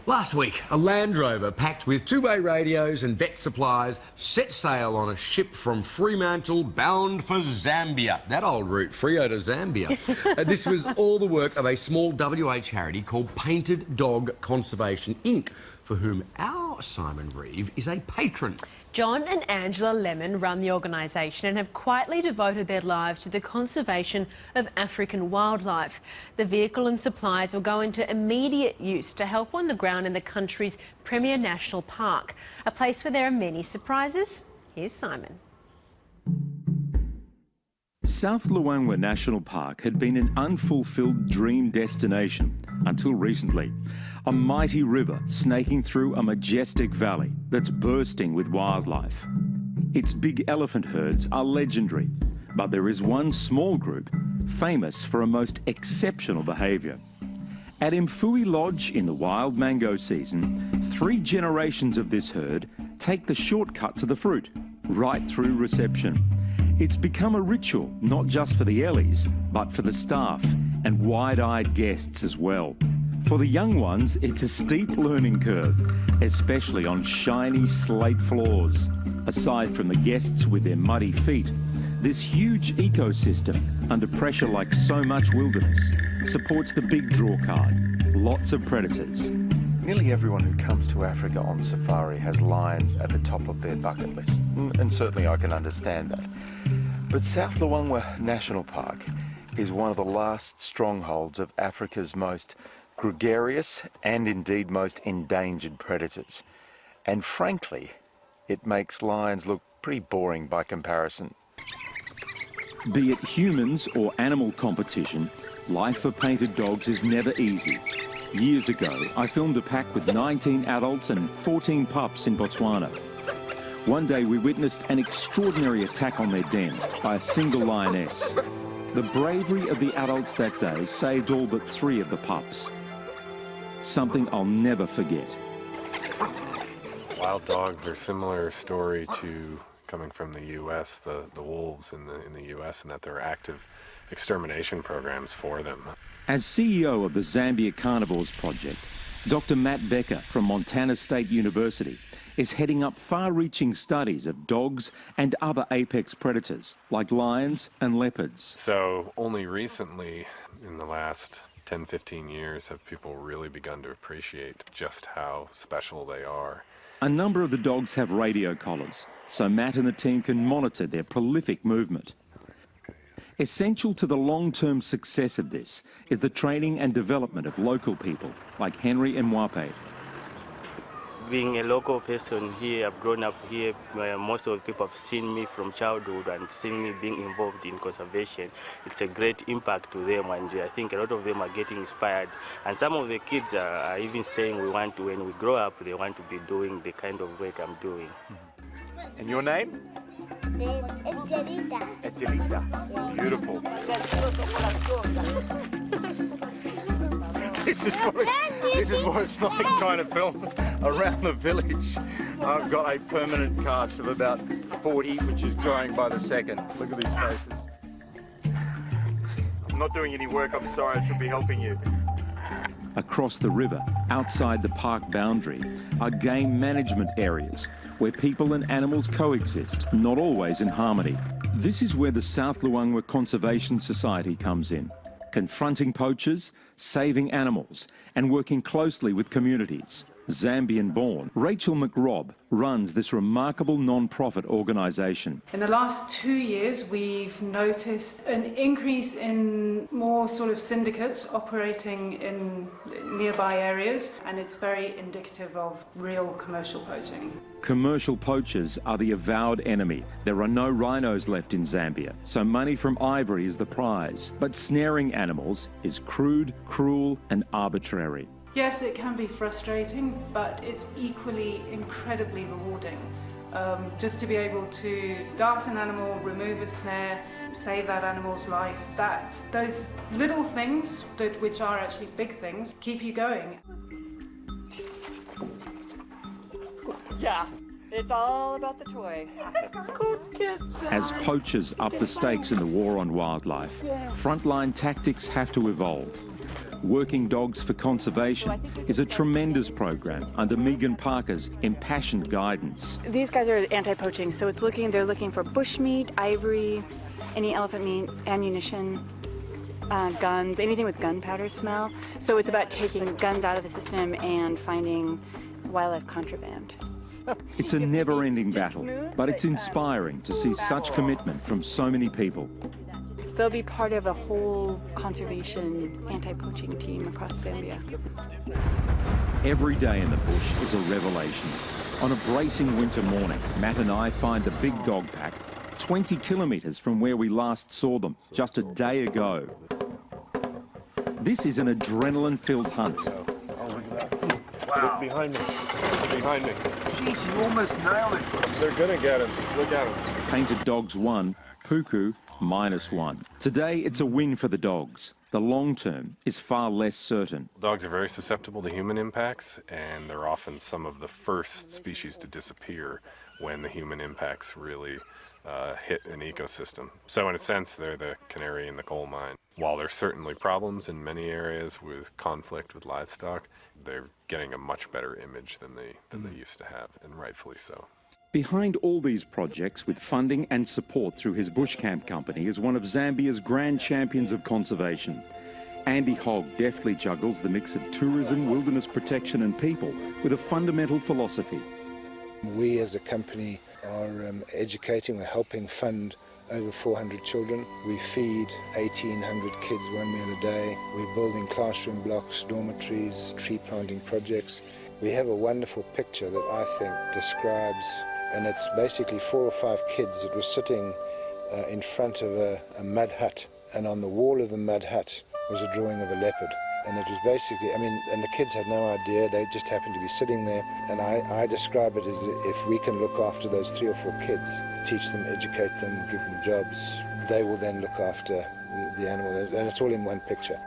Last week, a Land Rover packed with two-way radios and vet supplies set sail on a ship from Fremantle bound for Zambia. That old route, Freo to Zambia. This was all the work of a small WA charity called Painted Dog Conservation Inc., for whom our Simon Reeve is a patron. John and Angela Lemon run the organisation and have quietly devoted their lives to the conservation of African wildlife. The vehicle and supplies will go into immediate use to help on the ground in the country's premier national park, a place where there are many surprises. Here's Simon. South Luangwa National Park had been an unfulfilled dream destination until recently. A mighty river snaking through a majestic valley that's bursting with wildlife. Its big elephant herds are legendary, but there is one small group famous for a most exceptional behaviour. At Mfui Lodge in the wild mango season, 3 generations of this herd take the shortcut to the fruit, right through reception. It's become a ritual, not just for the Ellies, but for the staff and wide-eyed guests as well. For the young ones, it's a steep learning curve, especially on shiny slate floors. Aside from the guests with their muddy feet, this huge ecosystem, under pressure like so much wilderness, supports the big draw card, lots of predators. Nearly everyone who comes to Africa on safari has lions at the top of their bucket list, and certainly I can understand that. But South Luangwa National Park is one of the last strongholds of Africa's most gregarious and indeed most endangered predators. And frankly, it makes lions look pretty boring by comparison. Be it humans or animal competition, life for painted dogs is never easy. Years ago, I filmed a pack with 19 adults and 14 pups in Botswana. One day we witnessed an extraordinary attack on their den by a single lioness. The bravery of the adults that day saved all but 3 of the pups. Something I'll never forget. Wild dogs are a similar story to coming from the U.S., the wolves in the U.S., and that there are active extermination programs for them. As CEO of the Zambia Carnivores Project, Dr. Matt Becker from Montana State University is heading up far-reaching studies of dogs and other apex predators like lions and leopards. So only recently, in the last 10-15 years, have people really begun to appreciate just how special they are. A number of the dogs have radio collars, so Matt and the team can monitor their prolific movement. Essential to the long-term success of this is the training and development of local people like Henry Mwape. Being a local person here, I've grown up here. Most of the people have seen me from childhood and seen me being involved in conservation. It's a great impact to them, and I think a lot of them are getting inspired. And some of the kids are even saying when we grow up, they want to be doing the kind of work I'm doing. And your name? Angelita. Angelita. Beautiful. This is what it's like trying to film around the village. I've got a permanent cast of about 40, which is growing by the second. Look at these faces. I'm not doing any work, I'm sorry, I should be helping you. Across the river, outside the park boundary, are game management areas where people and animals coexist, not always in harmony. This is where the South Luangwa Conservation Society comes in, confronting poachers, saving animals, and working closely with communities. Zambian-born Rachel McRobb runs this remarkable non-profit organisation. In the last 2 years, we've noticed an increase in more sort of syndicates operating in nearby areas, and it's very indicative of real commercial poaching. Commercial poachers are the avowed enemy. There are no rhinos left in Zambia, so money from ivory is the prize. But snaring animals is crude, cruel and arbitrary. Yes, it can be frustrating, but it's equally incredibly rewarding. Just to be able to dart an animal, remove a snare, save that animal's life, those little things, which are actually big things, keep you going. Yeah, it's all about the toy. As poachers up the stakes in the war on wildlife, frontline tactics have to evolve. Working Dogs for Conservation is a tremendous program under Megan Parker's impassioned guidance. These guys are anti-poaching, so they're looking for bushmeat, ivory, any elephant meat, ammunition, guns, anything with gunpowder smell. So it's about taking guns out of the system and finding wildlife contraband. So it's a never-ending battle, but it's inspiring to see such commitment from so many people. They'll be part of a whole conservation anti-poaching team across Zambia. Every day in the bush is a revelation. On a bracing winter morning, Matt and I find the big dog pack 20 kilometres from where we last saw them just a day ago. This is an adrenaline-filled hunt. Wow. Look behind me. Behind me. Jeez, you almost nailed it. They're gonna get him. Look at him. Painted dogs won, Puku -1. Today it's a win for the dogs. The long term is far less certain. Dogs are very susceptible to human impacts, and they're often some of the first species to disappear when the human impacts really hit an ecosystem. So in a sense, they're the canary in the coal mine. While there's certainly problems in many areas with conflict with livestock, they're getting a much better image than they used to have, and rightfully so. Behind all these projects, with funding and support through his bush camp company, is one of Zambia's grand champions of conservation. Andy Hogg deftly juggles the mix of tourism, wilderness protection and people with a fundamental philosophy. We as a company are educating, we're helping fund over 400 children. We feed 1,800 kids 1 meal a day. We're building classroom blocks, dormitories, tree planting projects. We have a wonderful picture that I think describes, and it's basically 4 or 5 kids that were sitting in front of a mud hut, and on the wall of the mud hut was a drawing of a leopard. And it was basically, and the kids had no idea, they just happened to be sitting there. And I describe it as if we can look after those 3 or 4 kids, teach them, educate them, give them jobs, they will then look after the animal, and it's all in one picture.